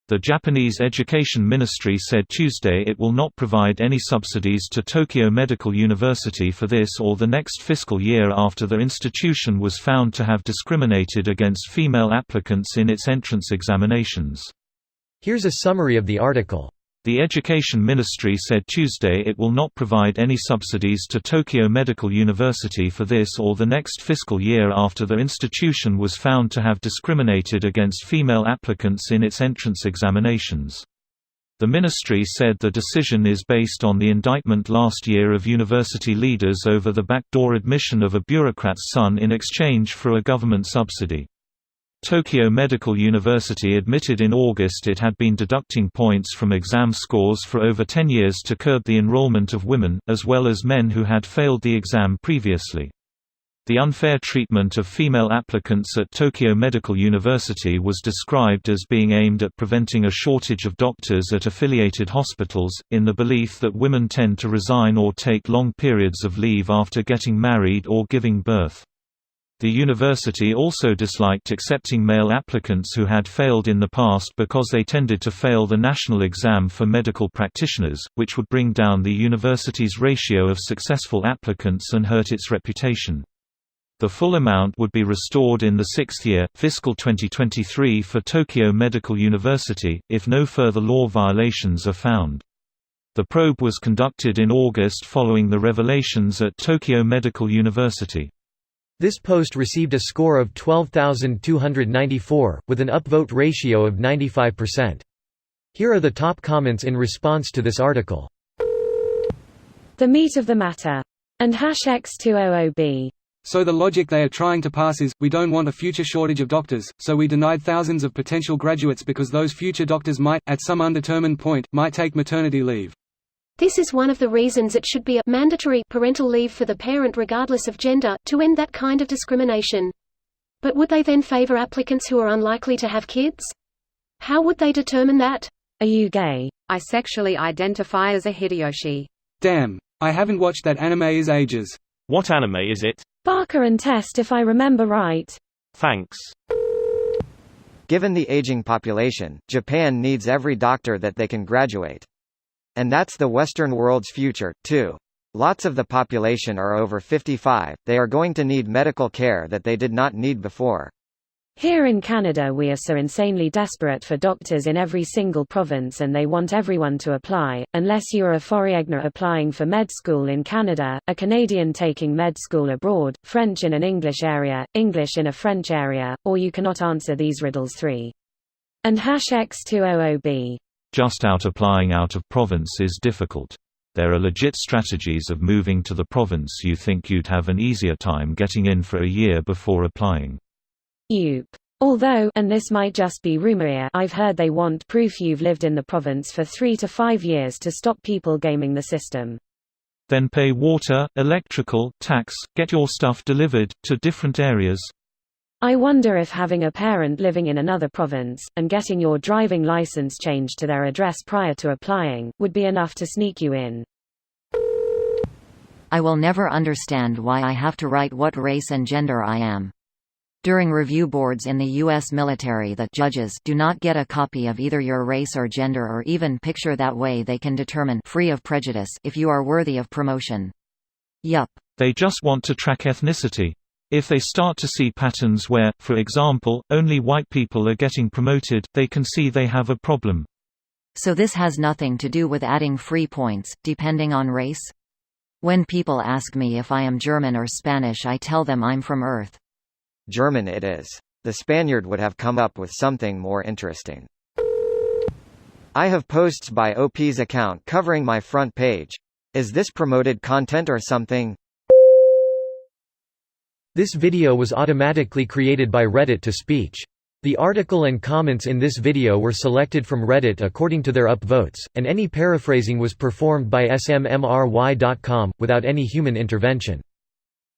The Japanese Education Ministry said Tuesday it will not provide any subsidies to Tokyo Medical University for this or the next fiscal year after the institution was found to have discriminated against female applicants in its entrance examinations. Here's a summary of the article. The Education Ministry said Tuesday it will not provide any subsidies to Tokyo Medical University for this or the next fiscal year after the institution was found to have discriminated against female applicants in its entrance examinations. The ministry said the decision is based on the indictment last year of university leaders over the backdoor admission of a bureaucrat's son in exchange for a government subsidy. Tokyo Medical University admitted in August it had been deducting points from exam scores for over 10 years to curb the enrollment of women, as well as men who had failed the exam previously. The unfair treatment of female applicants at Tokyo Medical University was described as being aimed at preventing a shortage of doctors at affiliated hospitals, in the belief that women tend to resign or take long periods of leave after getting married or giving birth. The university also disliked accepting male applicants who had failed in the past because they tended to fail the national exam for medical practitioners, which would bring down the university's ratio of successful applicants and hurt its reputation. The full amount would be restored in the sixth year, fiscal 2023 for Tokyo Medical University, if no further law violations are found. The probe was conducted in August following the revelations at Tokyo Medical University. This post received a score of 12,294, with an upvote ratio of 95%. Here are the top comments in response to this article. The meat of the matter. And #X200B. So the logic they are trying to pass is, we don't want a future shortage of doctors, so we denied thousands of potential graduates because those future doctors might, at some undetermined point, might take maternity leave. This is one of the reasons it should be a mandatory parental leave for the parent regardless of gender, to end that kind of discrimination. But would they then favor applicants who are unlikely to have kids? How would they determine that? Are you gay? I sexually identify as a Hideyoshi. Damn. I haven't watched that anime is ages. What anime is it? Barker and Test if I remember right. Thanks. Given the aging population, Japan needs every doctor that they can graduate. And that's the Western world's future, too. Lots of the population are over 55, they are going to need medical care that they did not need before. Here in Canada we are so insanely desperate for doctors in every single province and they want everyone to apply, unless you are a foreigner applying for med school in Canada, a Canadian taking med school abroad, French in an English area, English in a French area, or you cannot answer these riddles 3. And #X200B. Just applying out of province is difficult. There are legit strategies of moving to the province you think you'd have an easier time getting in for a year before applying. Although, and this might just be rumor, I've heard they want proof you've lived in the province for 3 to 5 years to stop people gaming the system. Then pay water, electrical, tax, get your stuff delivered, to different areas. I wonder if having a parent living in another province, and getting your driving license changed to their address prior to applying, would be enough to sneak you in. I will never understand why I have to write what race and gender I am. During review boards in the U.S. military, the judges do not get a copy of either your race or gender or even picture that way they can determine, free of prejudice, if you are worthy of promotion. Yup. They just want to track ethnicity. If they start to see patterns where, for example, only white people are getting promoted, they can see they have a problem. So this has nothing to do with adding free points, depending on race? When people ask me if I am German or Spanish, I tell them I'm from Earth. German it is. The Spaniard would have come up with something more interesting. I have posts by OP's account covering my front page. Is this promoted content or something? This video was automatically created by Reddit to speech. The article and comments in this video were selected from Reddit according to their upvotes, and any paraphrasing was performed by SMMRY.com, without any human intervention.